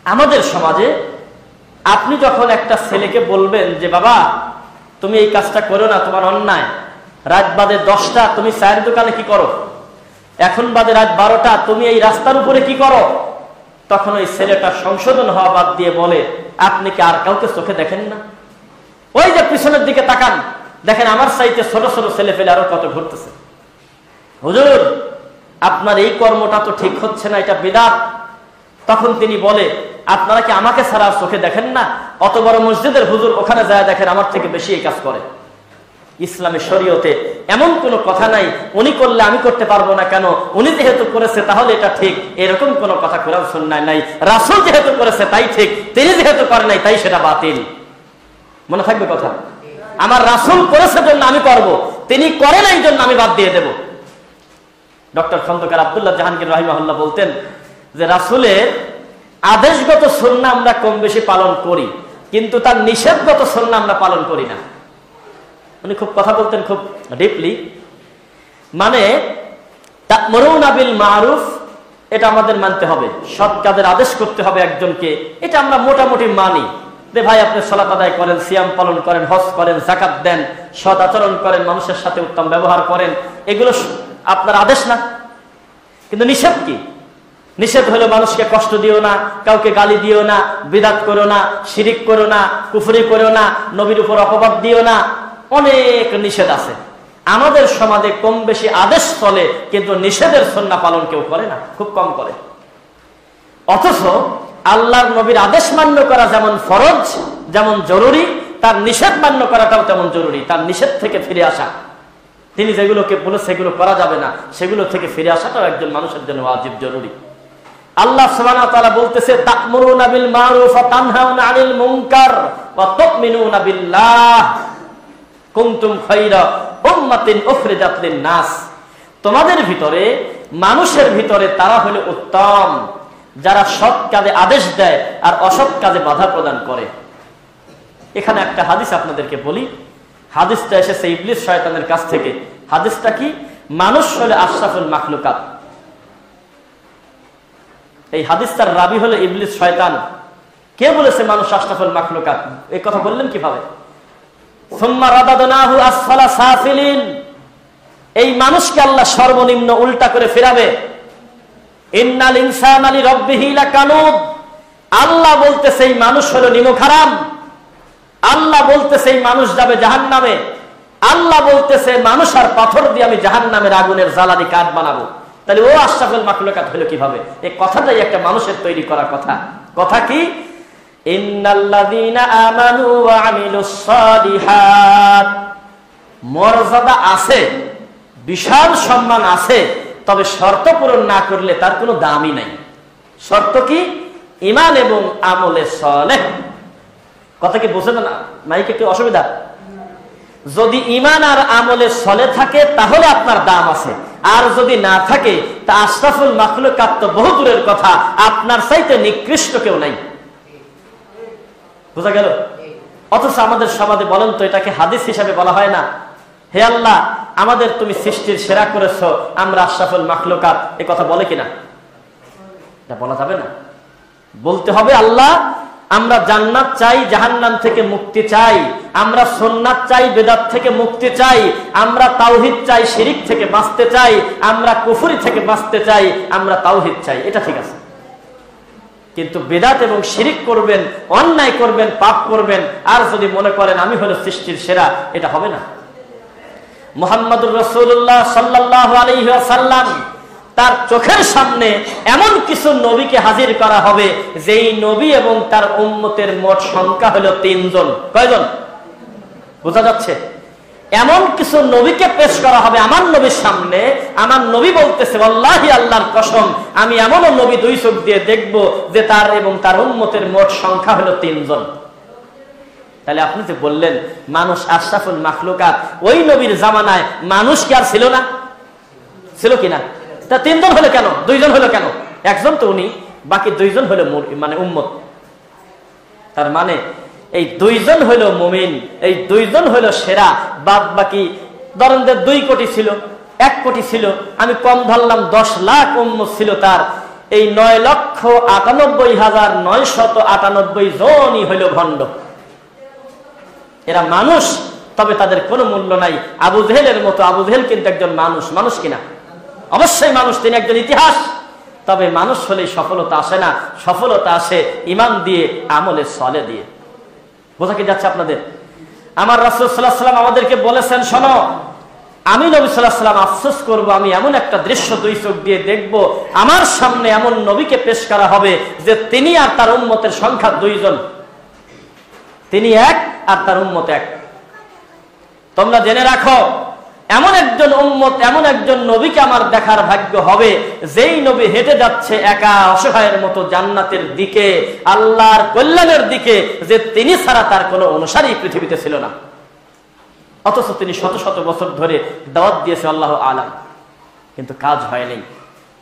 আমাদের সমাজে আপনি যখন একটা ছেলেকে বলবেন যে বাবা তুমি এই কাজটা করো না, তোমার অন্যায়, রাত বাদে 10টা তুমি চায়ের দোকানে কি করো, এখন বাদে রাত 12টা তুমি এই রাস্তার উপরে কি করো, তখন ওই ছেলেটা সংশোধন হওয়া বাদ দিয়ে বলে আপনি কি আর কাউকে চোখে দেখেন না? ওই যে পিছনের দিকে তাকান, দেখেন আমার চাইতে ছোট ছোট ছেলে ফেলে আরো কত ঘুরতেছে। হুজুর আপনার এই কর্মটা তো ঠিক হচ্ছে না, এটা বিদআত। তখন তিনি বলে আপনারা কি আমাকে ছাড়া চোখে দেখেন না? অত বড় মসজিদের হুজুর, ওখানে যায় দেখেন আমার থেকে বেশি এই কাজ করে। ইসলামী শরীয়তে এমন কোনো কথা নাই উনি করলে আমি করতে পারবো না কেন, উনি যেহেতু করেছে তাহলে এটা ঠিক, এরকম কোনো কথা কোরআন সুন্নাহয় নাই। রাসূল যেহেতু করেছে তাই ঠিক, তিনি যেহেতু করে নাই তাই সেটা বাতিল। মনে থাকবে কথা, আমার রাসূল করেছে জন্য আমি করব, তিনি করে নাই জন্য আমি বাদ দিয়ে দেব। ডক্টর খন্দকার আব্দুল্লাহ জাহাঙ্গীর রাহিমাহুল্লাহ বলতেন যে রাসূলের আদেশগত সুন্নাহ আমরা কম বেশি পালন করি, কিন্তু তার নিষেধগত সুন্নাহ আমরা পালন করি না। উনি খুব কথা বলতেন খুব ডিপলি, মানে তা'মুরুনা বিল মারুফ, এটা আমাদের মানতে হবে, সৎ কাজের আদেশ করতে হবে একজনকে, এটা আমরা মোটামুটি মানি। যে ভাই আপনি সালাত আদায় করেন, সিয়াম পালন করেন, হজ করেন, যাকাত দেন, সৎ আচরণ করেন, মানুষের সাথে উত্তম ব্যবহার করেন, এগুলো আপনার আদেশ না। কিন্তু নিষেধ কি? নিষেধ হলো মানুষকে কষ্ট দিও না, কাউকে গালি দিও না, বিদআত করো না, শিরিক করো না, কুফরি করো না, নবীর উপর অপবাদ দিও না, অনেক নিষেধ আছে। আমাদের সমাজে কম বেশি আদেশ চলে, কিন্তু নিষেধের সুন্নাহ পালন কেউ করে না, খুব কম করে। অথচ আল্লাহর নবীর আদেশ মান্য করা যেমন ফরজ, যেমন জরুরি, তার নিষেধ মান্য করাটাও তেমন জরুরি। তার নিষেধ থেকে ফিরে আসা, তিনি যেগুলোকে বলে সেগুলো করা যাবে না, সেগুলো থেকে ফিরে আসাটাও একজন মানুষের জন্য ওয়াজিব, জরুরি। আল্লাহ সুবহানাহু ওয়া তাআলা বলতেছে তা'মুরুনা বিল মারুফ ওয়া তানহাউনা আনিল মুনকার ওয়া তু'মিনুনা বিল্লাহ কুনতুম খায়রা উম্মাতিন উখরিজাত লিন-নাস। তোমাদের ভিতরে, মানুষের ভিতরে তারা হলো উত্তম যারা সৎ কাজে আদেশ দেয় আর অসৎ কাজে বাধা প্রদান করে। এখানে একটা হাদিস আপনাদেরকে বলি, হাদিসটা এসেছে ইবলিস শয়তানের কাছ থেকে। হাদিসটা কি? মানুষ হলো আশরাফুল মাখলুকাত। এই হাদিসটার রাবি হলো ইবলিস শয়তান। কে বলেছে মানুষ আশরাফুল মাখলুকাত? এই কথা বললেন কিভাবে? সুম্মা রাদাদনাহু আসফালা সাফিলিন, এই মানুষকে আল্লাহ সর্বনিম্ন উল্টা করে ফেরাবে। ইন্নাল ইনসানা লিরাব্বিহি লাকানুদ, আল্লাহ বলতেছে এই মানুষ হলো নিমকহারাম। আল্লাহ বলতেছে এই মানুষ যাবে জাহান্নামে। আল্লাহ বলতেছে মানুষ আর পাথর দিয়ে আমি জাহান্নামের আগুনের জ্বালানি কাঠ বানাবো। তাহলে ও আশরাফুল মাখলুকাত হলো কিভাবে? এই কথাটাই একটা মানুষের তৈরি করা কথা। কথা কি? ইন্নাল্লাযীনা আমানু ওয়া আমিলুস সালিহাত, মর্যাদা আছে, বিশাল সম্মান আছে, তবে শর্ত পূরণ না করলে তার কোনো দামই নাই। শর্ত কি? ঈমান এবং আমলে সালেহ। কথা কি বুঝেন না? মাইকে একটু অসুবিধা? যদি ঈমান আর আমলে সালেহ থাকে তাহলে আপনার দাম আছে, আর যদি না থাকে তা আশরাফুল মাখলুকাত তো বহু দূরের কথা, আপনার চাইতে নিকৃষ্ট কেউ নাই। বুঝা গেল? অথচ আমাদের সমাজে বলেন তো এটাকে হাদিস হিসাবে বলা হয় না? হে আল্লাহ আমাদের তুমি সৃষ্টির সেরা করেছো, আমরা আশরাফুল মাখলুকাত, এই কথা বলে কিনা? এটা বলা যাবে না। বলতে হবে আল্লাহ আমরা জান্নাত চাই, জাহান্নাম থেকে মুক্তি চাই, আমরা সুন্নাত চাই, বিদআত থেকে মুক্তি চাই, আমরা তাওহীদ চাই, শিরিক থেকে বাঁচতে চাই, আমরা কুফরি থেকে বাঁচতে চাই, আমরা তাওহীদ চাই, এটা ঠিক আছে। কিন্তু বিদআত এবং শিরিক করবেন, অন্যায় করবেন, পাপ করবেন, আর যদি মনে করেন আমি হলো সৃষ্টির সেরা, এটা হবে না। মুহাম্মদুর রাসূলুল্লাহ সাল্লাল্লাহু আলাইহি ওয়াসাল্লাম, তার চোখের সামনে এমন কিছু নবীকে হাজির করা হবে যেই নবী এবং তার উম্মতের মোট সংখ্যা হলো 3 জন। কয়জন? বোঝা যাচ্ছে? এমন কিছু নবীকে পেশ করা হবে আমার নবীর সামনে, আমার নবী বলতেছে ওয়াল্লাহি আল্লাহর কসম আমি এমনও নবী 2 চোখ দিয়ে দেখব যে তার এবং তার উম্মতের মোট সংখ্যা হলো 3 জন। তাহলে আপনি যে বললেন মানুষ আশরাফুল মাখলুকাত, ওই নবীর জামানায় মানুষ কি আর ছিল না? ছিল কিনা? তা 3 জন হলো কেন? 2 জন হলো কেন? একজন তো উনি, বাকি 2 জন হলো মানে উম্মত। তার মানে এই 2 জন হলো মুমিন, এই 2 জন হলো সেরা, বাদ বাকি ধরেন 2 কোটি ছিল, 1 কোটি ছিল, আমি কম ধরলাম 10 লাখ উম্মত ছিল তার, এই 9,98,998 জনই হইল ভণ্ড। এরা মানুষ, তবে তাদের কোনো মূল্য নাই। আবু জেহেলের মতো, আবু জেহেল কিন্তু একজন মানুষ, মানুষ কিনা? অবশ্যই মানুষ, তিনি একজন ইতিহাস। তবে মানুষ হলেই সফলতা আসে না, সফলতা আসে ঈমান দিয়ে, আমলে সলে দিয়ে। বোঝা কি যাচ্ছে আপনাদের? আমার রাসূল সাল্লাল্লাহু আলাইহি ওয়াসাল্লাম আমাদেরকে বলেছেন, শোনো, আমি নবী সাল্লাল্লাহু আলাইহি ওয়াসাল্লাম আফসোস করব, আমি এমন একটা দৃশ্য দুই চোখ দিয়ে দেখব, আমার সামনে এমন নবীকে পেশ করা হবে যে তিনি আর তার উম্মতের সংখ্যা 2 জন, তিনি এক আর তার উম্মত এক। তোমরা জেনে রাখো, এমন একজন উম্মত, এমন একজন নবীকে আমার দেখার ভাগ্য হবে, যেই নবী হেঁটে যাচ্ছে একা অসহায়ের মতো জান্নাতের দিকে, আল্লাহর কল্যাণের দিকে, যে তিনি ছাড়া তার কোনো অনুসারী পৃথিবীতে ছিল না। অথচ তিনি শত শত বছর ধরে দাওয়াত দিয়েছে, আল্লাহু আলাম, কিন্তু কাজ হয়নি।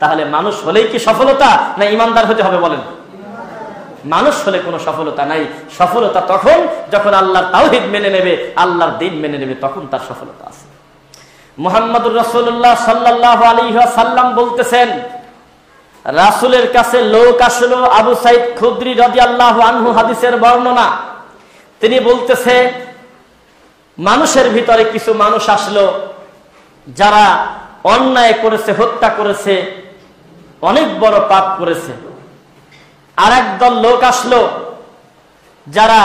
তাহলে মানুষ হলেই কি সফলতা, না ইমানদার হতে হবে? বলেন। মানুষ হলে কোনো সফলতা নাই। সফলতা তখন যখন আল্লাহর তাওহীদ মেনে নেবে, আল্লাহর দ্বীন মেনে নেবে, তখন তার সফলতা আছে। মুহাম্মদুর রাসূলুল্লাহ সাল্লাল্লাহু আলাইহি ওয়াসাল্লাম বলতেছেন, রাসূলের কাছে লোক আসলো, আবু সাঈদ খুদরি রাদিয়াল্লাহু আনহু, হাদিসের বর্ণনা। তিনি বলতেছে, মানুষের ভিতরে কিছু মানুষ আসলো যারা অন্যায় করেছে, হত্যা করেছে, অনেক বড় পাপ করেছে। আর একদল লোক আসলো যারা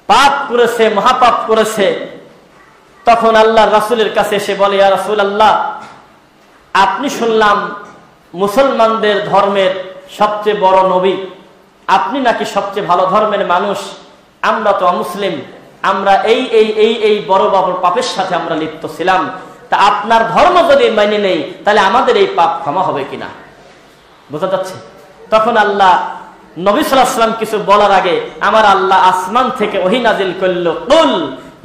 পাপ করেছে, মহাপাপ করেছে। তখন আল্লাহর রাসূলের কাছে এসে বলে, ইয়া রাসূলুল্লাহ, আপনি শুনলাম মুসলমানদের ধর্মের সবচেয়ে বড় নবী, আপনি নাকি সবচেয়ে ভালো ধর্মের মানুষ, আমরা তো অমুসলিম, আমরা এই এই এই এই বড় বড় পাপের সাথে আমরা লিপ্ত ছিলাম, তা আপনার ধর্ম যদি মেনে নেই তাহলে আমাদের এই পাপ ক্ষমা হবে কিনা? বোঝা যাচ্ছে? তখন আল্লাহ, নবী সাল্লাল্লাহু আলাইহি ওয়াসাল্লাম কিছু বলার আগে আমার আল্লাহ আসমান থেকে ওহী নাজিল করল, কুল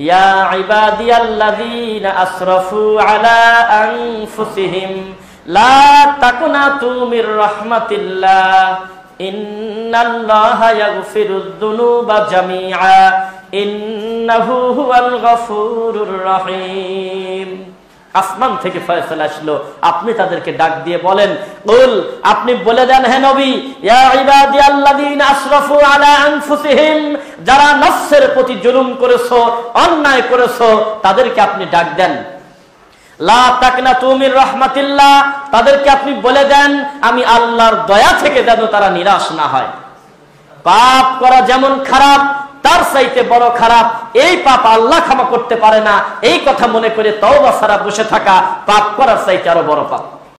ইয়া ইবাদিয়াল্লাযীনা আসরাফু আলা আনফুসিহিম লা তাকুনাতু মির রাহমাতিল্লাহ ইন্নাল্লাহা ইয়াগফিরুয যুনুবা জামিআ ইন্নাহু হুয়াল গফুরুর রহিম। আসমান থেকে ফয়সালা আসলো, আপনি তাদেরকে ডাক দিয়ে বলেন, কুল, আপনি বলে দেন, হে নবী, ইয়া ইবাদিয়াল্লাযীনা আসরাফু আলা আনফুসিহিম, যারা নফসের প্রতি জুলুম করেছো, অন্যায় করেছো, তাদেরকে আপনি ডাক দেন। লা তাকনাতু মির রাহমাতিল্লাহ, তাদেরকে আপনি বলে দেন, আমি আল্লাহর দয়া থেকে যেন তারা নিরাশ না হয়। পাপ করা যেমন খারাপ, তার চাইতে বড় খারাপ এই পাপ আল্লাহ ক্ষমা করতে পারে না, এই কথা মনে করে তওবা ছাড়া বসে থাকা পাপ করার চাইতে আরো বড় পাপ।